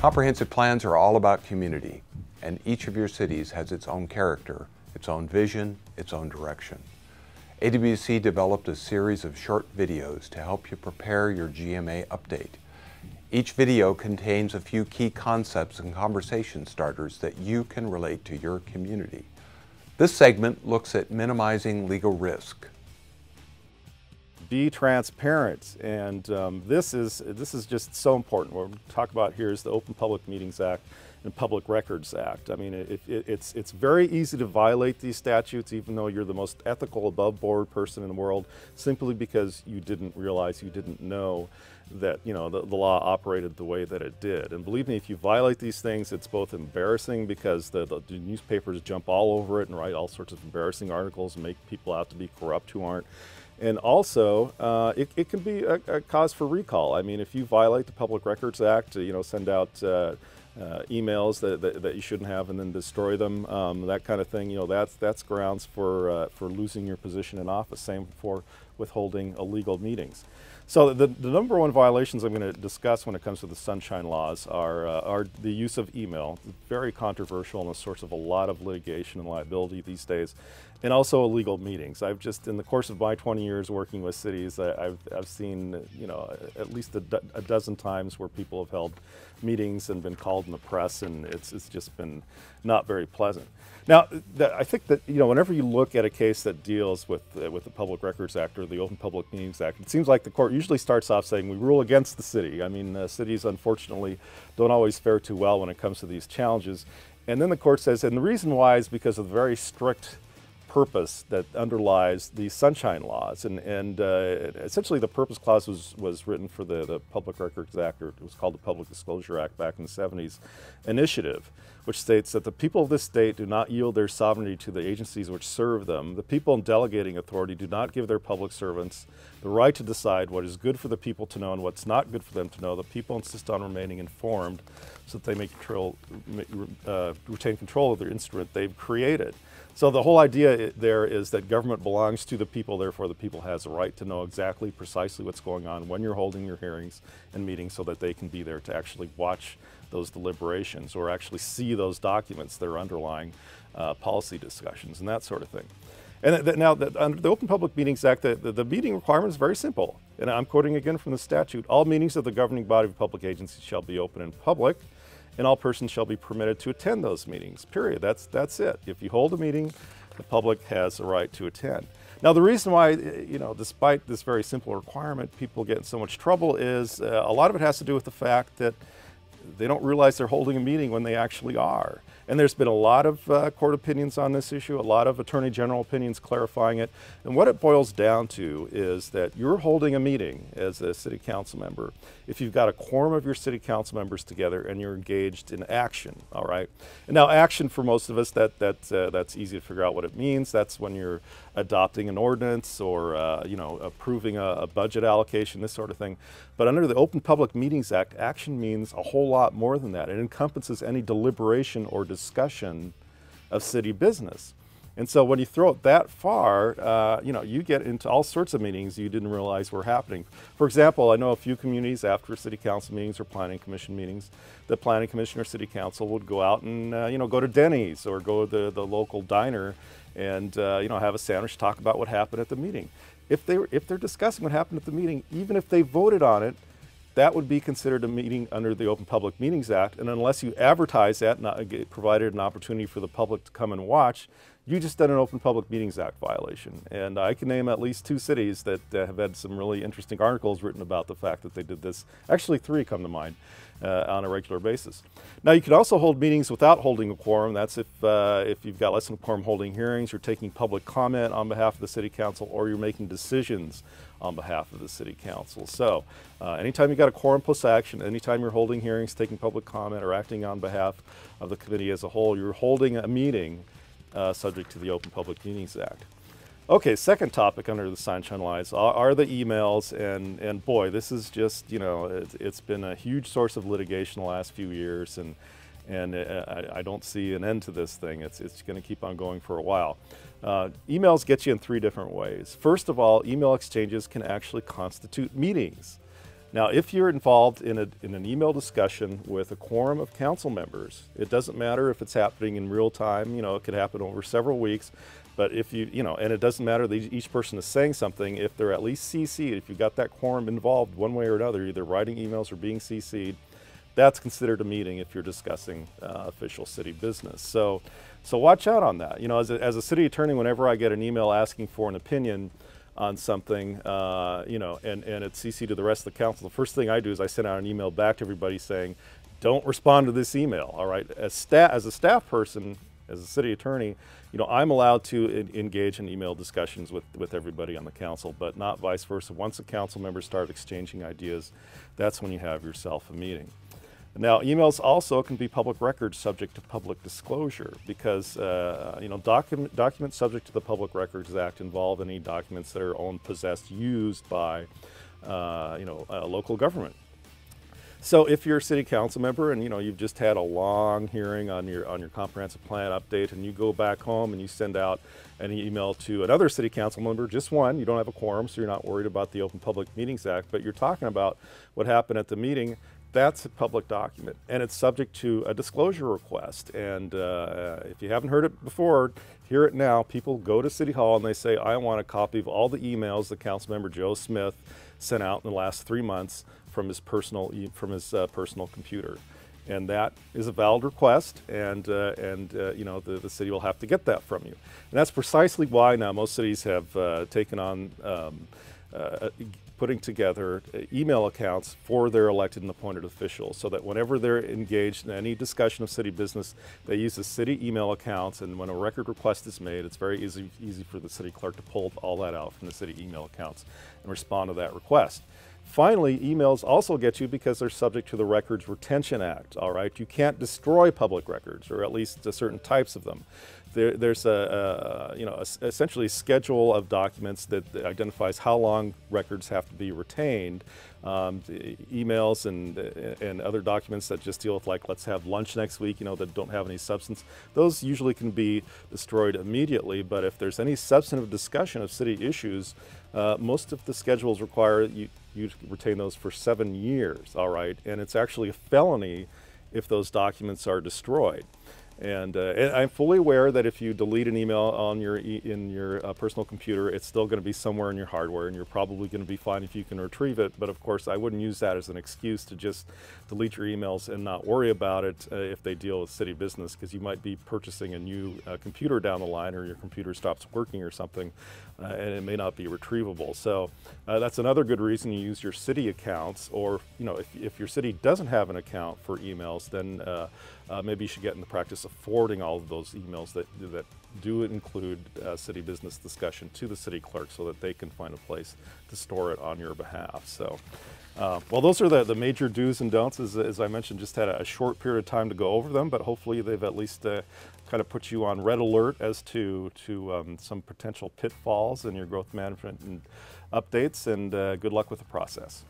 Comprehensive plans are all about community, and each of your cities has its own character, its own vision, its own direction. AWC developed a series of short videos to help you prepare your GMA update. Each video contains a few key concepts and conversation starters that you can relate to your community. This segment looks at minimizing legal risk. Be transparent, and this is just so important. What we're talking about here is the Open Public Meetings Act and Public Records Act. I mean, it's very easy to violate these statutes, even though you're the most ethical, above-board person in the world, simply because you didn't realize, you didn't know that the law operated the way that it did. And believe me, if you violate these things, it's both embarrassing because the newspapers jump all over it and write all sorts of embarrassing articles and make people out to be corrupt who aren't. And also, it can be a cause for recall. I mean, if you violate the Public Records Act, send out emails that you shouldn't have and then destroy them, that kind of thing, that's grounds for losing your position in office. Same for withholding illegal meetings. So the number one violations I'm going to discuss when it comes to the Sunshine Laws are the use of email. It's very controversial and a source of a lot of litigation and liability these days, and also illegal meetings. I've just, in the course of my 20 years working with cities, I've seen at least a dozen times where people have held meetings and been called in the press, and it's just been not very pleasant. Now, I think that whenever you look at a case that deals with the Public Records Act or the Open Public Meetings Act, it seems like the court usually starts off saying we rule against the city. I mean, cities unfortunately don't always fare too well when it comes to these challenges. And then the court says, and the reason why is because of the very strict purpose that underlies the Sunshine Laws, and essentially the purpose clause was written for the Public Records Act, or it was called the Public Disclosure Act back in the 70s, initiative, which states that the people of this state do not yield their sovereignty to the agencies which serve them. The people in delegating authority do not give their public servants the right to decide what is good for the people to know and what's not good for them to know. The people insist on remaining informed so that they may retain control of their instrument they've created. So the whole idea there is that government belongs to the people, therefore the people has a right to know exactly, precisely what's going on when you're holding your hearings and meetings so that they can be there to actually watch those deliberations or actually see those documents that are underlying policy discussions and that sort of thing. And now, under the Open Public Meetings Act, the meeting requirement is very simple. And I'm quoting again from the statute: all meetings of the governing body of a public agency shall be open in public, and all persons shall be permitted to attend those meetings, period. That's it. If you hold a meeting, the public has a right to attend. Now, the reason why, despite this very simple requirement, people get in so much trouble is a lot of it has to do with the fact that they don't realize they're holding a meeting when they actually are. And there's been a lot of court opinions on this issue, a lot of attorney general opinions clarifying it. And what it boils down to is that you're holding a meeting as a city council member if you've got a quorum of your city council members together and you're engaged in action, all right? And now action for most of us, that's easy to figure out what it means. That's when you're adopting an ordinance or approving a budget allocation, this sort of thing. But under the Open Public Meetings Act, action means a whole lot more than that. It encompasses any deliberation or discussion of city business. And so when you throw it that far, you get into all sorts of meetings you didn't realize were happening. For example, I know a few communities after city council meetings or planning commission meetings, the planning commission or city council would go out and go to Denny's or go to the local diner and have a sandwich, talk about what happened at the meeting. If they're discussing what happened at the meeting, even if they voted on it, that would be considered a meeting under the Open Public Meetings Act. And unless you advertise that and provided an opportunity for the public to come and watch, you just done an Open Public Meetings Act violation. And I can name at least 2 cities that have had some really interesting articles written about the fact that they did this. Actually, 3 come to mind on a regular basis. Now, you can also hold meetings without holding a quorum. That's if you've got less than a quorum holding hearings, you're taking public comment on behalf of the city council, or you're making decisions on behalf of the city council. So anytime you've got a quorum plus action, anytime you're holding hearings, taking public comment, or acting on behalf of the committee as a whole, you're holding a meeting subject to the Open Public Meetings Act. Okay, second topic under the Sunshine Laws are the emails, and boy, this is just, it's been a huge source of litigation the last few years, and I don't see an end to this thing. It's going to keep on going for a while. Emails get you in 3 different ways. First of all, email exchanges can actually constitute meetings. Now, if you're involved in an email discussion with a quorum of council members, it doesn't matter if it's happening in real time, it could happen over several weeks, but if and it doesn't matter that each person is saying something, if they're at least CC'd, if you've got that quorum involved one way or another, either writing emails or being CC'd, that's considered a meeting if you're discussing official city business. So watch out on that. As a city attorney, whenever I get an email asking for an opinion on something, and it's CC to the rest of the council, the first thing I do is I send out an email back to everybody saying, don't respond to this email, all right? As a staff person, as a city attorney, I'm allowed to engage in email discussions with everybody on the council, but not vice versa. Once the council members start exchanging ideas, that's when you have yourself a meeting. Now, emails also can be public records subject to public disclosure because, documents subject to the Public Records Act involve any documents that are owned, possessed, used by, a local government. So if you're a city council member and, you've just had a long hearing on your comprehensive plan update and you go back home and you send out an email to another city council member, just one, you don't have a quorum, so you're not worried about the Open Public Meetings Act, but you're talking about what happened at the meeting, that's a public document, and it's subject to a disclosure request. And if you haven't heard it before, hear it now. People go to City Hall and they say, I want a copy of all the emails that Councilmember Joe Smith sent out in the last 3 months from his personal computer. And that is a valid request, and the city will have to get that from you. And that's precisely why now most cities have taken on putting together email accounts for their elected and appointed officials, so that whenever they're engaged in any discussion of city business, they use the city email accounts, and when a record request is made, it's very easy for the city clerk to pull all that out from the city email accounts and respond to that request. Finally, emails also get you because they're subject to the Records Retention Act, all right? You can't destroy public records, or at least certain types of them. There's essentially a schedule of documents that identifies how long records have to be retained. Emails and other documents that just deal with, like, let's have lunch next week, that don't have any substance, those usually can be destroyed immediately. But if there's any substantive discussion of city issues, most of the schedules require you to retain those for 7 years, all right? And it's actually a felony if those documents are destroyed. And I'm fully aware that if you delete an email on in your personal computer, it's still going to be somewhere in your hardware, and you're probably going to be fine if you can retrieve it. But of course, I wouldn't use that as an excuse to just delete your emails and not worry about it if they deal with city business, because you might be purchasing a new computer down the line, or your computer stops working or something, and it may not be retrievable. So that's another good reason you use your city accounts, or if your city doesn't have an account for emails, then maybe you should get in the practice of forwarding all of those emails that do include city business discussion to the city clerk, so that they can find a place to store it on your behalf. So, well, those are the major do's and don'ts. As I mentioned, just had a short period of time to go over them, but hopefully they've at least kind of put you on red alert as to some potential pitfalls in your growth management and updates, and good luck with the process.